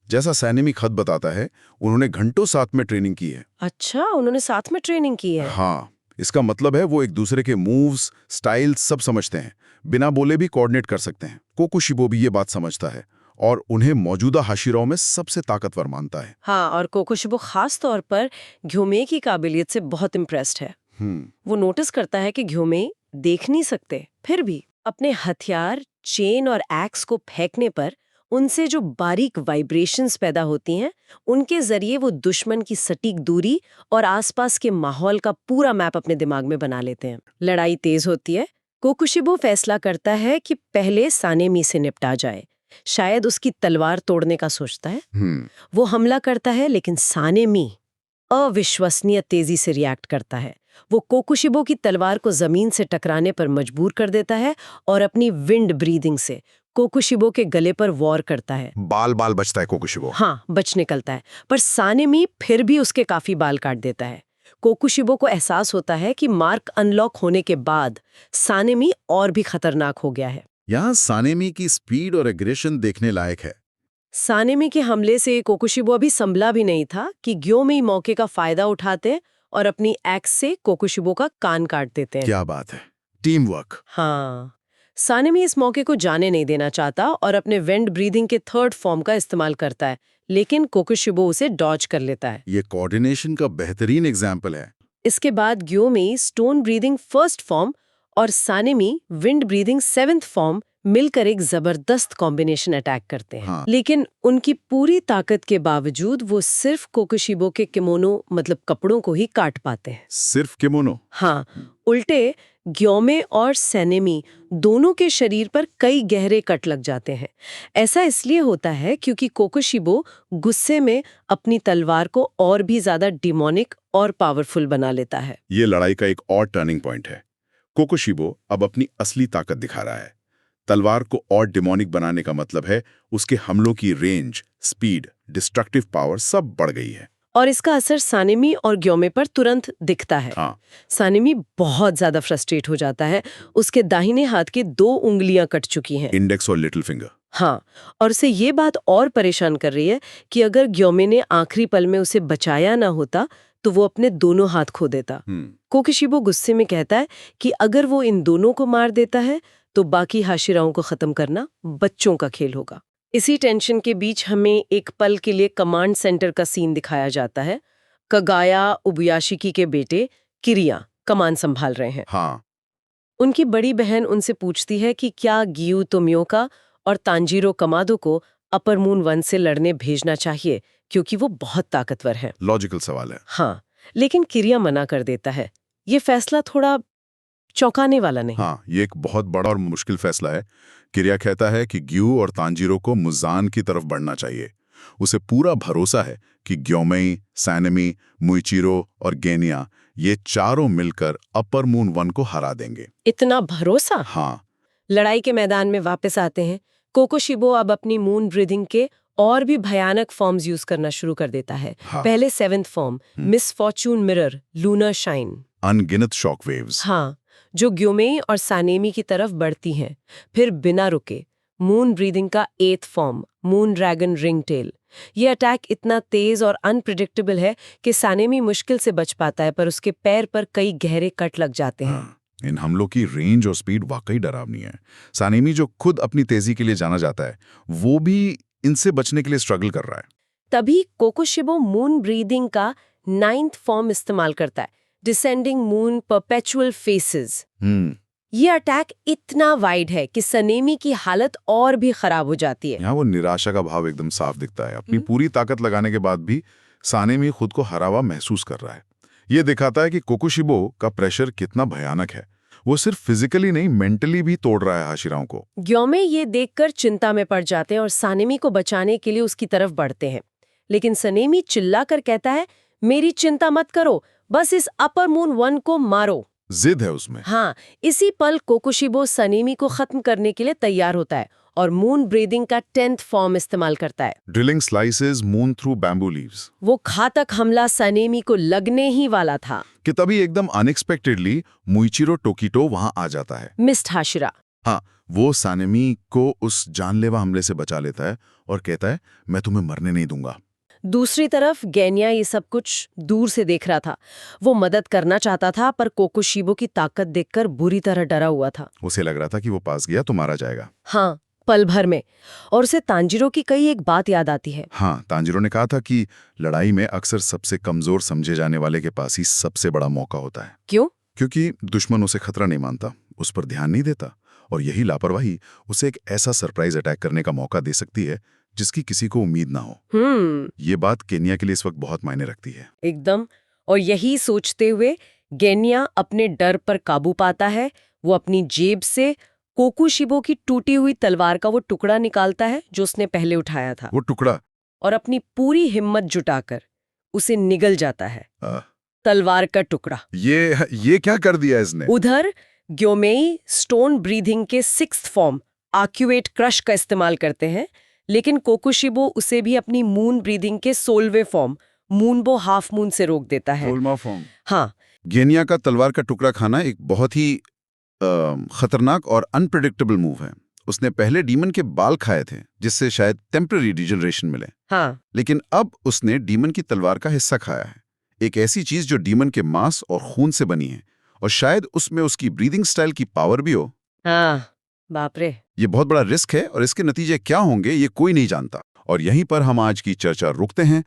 जैसा सैनिमी खत बताता है, उन्होंने घंटों साथ में ट्रेनिंग की है। अच्छा, उन्होंने साथ में ट्रेनिंग की है। हाँ, इसका मतलब है वो एक दूसरे के मूव्स, स्टाइल सब समझते हैं, बिना बोले भी कोऑर्डिनेट कर सकते हैं। कोकुशिबो भी ये बात समझता है और उन्हें मौजूदा हाशिराओं में सबसे ताकतवर मानता है। हाँ, और कोकोशिबो खास तौर पर घ्योमे की काबिलियत से बहुत इम्प्रेस्ड है। वो नोटिस करता है कि घ्योमे देख नहीं सकते, फिर भी अपने हथियार, चेन और एक्स को फेंकने पर उनसे जो बारीक वाइब्रेशंस पैदा होती हैं, उनके जरिए वो दुश्मन की सटीक दूरी और आसपास के माहौल का पूरा मैप अपने दिमाग में बना लेते हैं। लड़ाई तेज होती है। कोकुशिबो फैसला करता है कि पहले सानेमी से निपटा जाए। शायद उसकी तलवार तोड़ने का सोचता है। वो हमला करता है, लेकिन सानेमी अविश्वसनीय तेजी से रिएक्ट करता है। वो कोकुशिबो की तलवार को जमीन से टकराने पर मजबूर कर देता है और अपनी विंड ब्रीदिंग से कोकुशिबो के गले पर वॉर करता है। बाल बाल बचता है कोकुशिबो। हाँ, बच निकलता है, पर सानेमी फिर भी उसके काफी बाल काट देता है। कोकुशिबो को एहसास होता है कि मार्क अनलॉक होने के बाद सानेमी और भी खतरनाक हो गया है। यहाँ सानेमी की स्पीड और एग्रेशन देखने लायक है। सानेमी के हमले से कोकुशिबो अभी संभला भी नहीं था कि ग्योमेई मौके का फायदा उठाते और अपनी एक्स से कोकुशिबो का कान काट देते हैं। क्या बात है, टीम वर्क। हाँ, सानेमी इस मौके को जाने नहीं देना चाहता और अपने वेंड ब्रीदिंग के थर्ड फॉर्म का इस्तेमाल करता है, लेकिन कोकुशिबो उसे डॉज कर लेता है। ये कोऑर्डिनेशन का बेहतरीन एग्जाम्पल है। इसके बाद ग्योमेई स्टोन ब्रीदिंग फर्स्ट फॉर्म और Sanemi wind breathing seventh form मिलकर एक जबरदस्त कॉम्बिनेशन अटैक करते हैं। हाँ। लेकिन उनकी पूरी ताकत के बावजूद वो सिर्फ कोकुशिबो के किमोनो मतलब कपड़ों को ही काट पाते हैं। सिर्फ किमोनो? हाँ, उल्टे ग्योमे और सैनेमी दोनों के शरीर पर कई गहरे कट लग जाते हैं। ऐसा इसलिए होता है क्योंकि कोकुशिबो गुस्से में अपनी तलवार को और भी ज्यादा डिमोनिक और पावरफुल बना लेता है। ये लड़ाई का एक और टर्निंग पॉइंट है। कोकुशिबो अब अपनी असली ताकत दिखा रहा है। तलवार को और डिमोनिक बनाने का मतलब है उसके हमलों की रेंज, स्पीड, डिस्ट्रक्टिव पावर सब बढ़ गई है। और इसका असर सानेमी और ग्योमे पर तुरंत दिखता है। हाँ। सानेमी बहुत ज्यादा फ्रस्ट्रेट हो जाता है। उसके दाहिने हाथ के 2 उंगलियां कट चुकी हैं, इंडेक्स और लिटिल फिंगर। हाँ, और उसे ये बात और परेशान कर रही है कि अगर ग्योमे ने आखिरी पल में उसे बचाया ना होता तो वो अपने दोनों हाथ खो देता। कोकुशिबो गुस्से में कहता है कि अगर वो इन दोनों को मार देता है तो बाकी हाशिराओं को खत्म करना बच्चों का खेल होगा। इसी टेंशन के बीच हमें एक पल के लिए कमांड सेंटर का सीन दिखाया जाता है। कगाया उबयाशिकी के बेटे किरिया कमान संभाल रहे हैं। हाँ। उनकी बड़ी बहन उनसे पूछती है कि क्या गियू तोमियोका और तांजीरो कमादो को अपर मून 1 से लड़ने भेजना चाहिए क्योंकि वो बहुत ताकतवर है। लॉजिकल सवाल है। हाँ, लेकिन किरिया मना कर देता है। ये फैसला थोड़ा चौंकाने वाला नहीं। हाँ, ये एक बहुत बड़ा और मुश्किल फैसला है। किरिया कहता है कि ग्यू और तांजीरो को मुजान की तरफ बढ़ना चाहिए। उसे पूरा भरोसा है कि ग्योमेई, सैनेमी, मुइचिरो और गेनिया ये चारों मिलकर अपर मून 1 को हरा देंगे। इतना भरोसा? हाँ। लड़ाई के मैदान में वापस आते हैं। कोकुशिबो अब अपनी मून ब्रीदिंग के और भी भयानक फॉर्म्स यूज करना शुरू कर देता है। हाँ। पहले 7th form miss Fortune mirror lunar shine, अनगिनत शॉक वेव्स। हाँ, जो ग्योमेई और सानेमी की तरफ बढ़ती हैं। फिर बिना रुके मून ब्रीदिंग का 8th form moon dragon ring tail. ये अटैक इतना तेज और अनप्रिडिक्टेबल है कि सानेमी मुश्किल से बच पाता है, पर उसके पैर पर कई गहरे कट लग जाते हैं। इन हमलों की रेंज और स्पीड वाकई डरावनी है। सानेमी जो खुद अपनी तेजी के लिए जाना जाता है, वो भी इनसे बचने के लिए स्ट्रगल कर रहा है। तभी कोकुशिबो मून ब्रीदिंग का 9th फॉर्म इस्तेमाल करता है, डिसेंडिंग मून परपेचुअल फेसेस। ये अटैक इतना वाइड है कि सनेमी की हालत और भी खराब हो जाती है। यहाँ वो निराशा का भाव एकदम साफ दिखता है। अपनी पूरी ताकत लगाने के बाद भी सानेमी खुद को हरा हुआ महसूस कर रहा है। ये दिखाता है कि कोकुशिबो का प्रेशर कितना भयानक है। वो सिर्फ फिजिकली नहीं, मेंटली भी तोड़ रहा है हाशिराओं को। ग्योमे ये देखकर चिंता में पड़ जाते हैं और सानेमी को बचाने के लिए उसकी तरफ बढ़ते हैं। लेकिन सनेमी चिल्लाकर कहता है, मेरी चिंता मत करो, बस इस अपर मून 1 को मारो। जिद है उसमें। हाँ, इसी पल कोकुशिबो सनेमी को खत्म करने के लिए तैयार होता है और मून ब्रीदिंग का 10th फॉर्म इस्तेमाल करता है। Drilling slices moon through bamboo leaves. वो घातक हमला सनेमी को लगने ही वाला था कि तभी एकदम अनएक्सपेक्टेडली मुइचिरो टोकिटो वहां आ जाता है। Mist Hashira. हाँ, वो सानेमी को उस जानलेवा हमले से बचा लेता है और कहता है मैं तुम्हें मरने नहीं दूंगा। दूसरी तरफ गेन्या ये सब कुछ दूर से देख रहा था। वो मदद करना चाहता था, पर कोकोशीबो की ताकत देखकर बुरी तरह डरा हुआ था। उसे लग रहा था कि वो पास गया तो मारा जाएगा। हाँ, पल भर में। और उसे तांजीरो की कई एक बात याद आती है। हाँ, तांजीरो ने कहा था कि लड़ाई में अक्सर सबसे कमजोर समझे जाने वाले के पास ही सबसे बड़ा मौका होता है। क्यों? क्योंकि दुश्मन उसे खतरा नहीं मानता, उस पर ध्यान नहीं देता, और यही लापरवाही उसे एक ऐसा सरप्राइज अटैक करने का मौका दे सकती है जिसकी किसी को उम्मीद ना हो। ये बात केन्या के लिए इस वक्त बहुत मायने रखती है। एकदम। और यही सोचते हुए गेन्या अपने डर पर काबू पाता है। वो अपनी जेब से कोकोशीबो की टूटी हुई तलवार का वो टुकड़ा निकालता है जो उसने पहले उठाया था, वो टुकड़ा, और अपनी पूरी हिम्मत जुटाकर उसे निगल जाता है। तलवार का टुकड़ा। ये क्या कर दिया इसने? उधर ग्योमेई स्टोन ब्रीथिंग के 6th फॉर्म आक्यूएट क्रश का इस्तेमाल करते हैं, लेकिन कोकोशीबो उसे भी अपनी मून ब्रीथिंग के 16वें फॉर्म मूनबो हाफ मून से रोक देता है। हाँ, गेनिया का तलवार का टुकड़ा खाना एक बहुत ही खतरनाक और अनप्रेडिक्टेबल मूव है। उसने पहले डीमन के बाल खाए थे जिससे शायद टेम्पररी डिजनरेशन मिले। हाँ, लेकिन अब उसने डीमन की तलवार का हिस्सा खाया है, एक ऐसी चीज जो डीमन के मांस और खून से बनी है, और शायद उसमें उसकी ब्रीदिंग स्टाइल की पावर भी हो। हाँ, बाप रे। ये बहुत बड़ा रिस्क है और इसके नतीजे क्या होंगे ये कोई नहीं जानता। और यहीं पर हम आज की चर्चा रुकते हैं।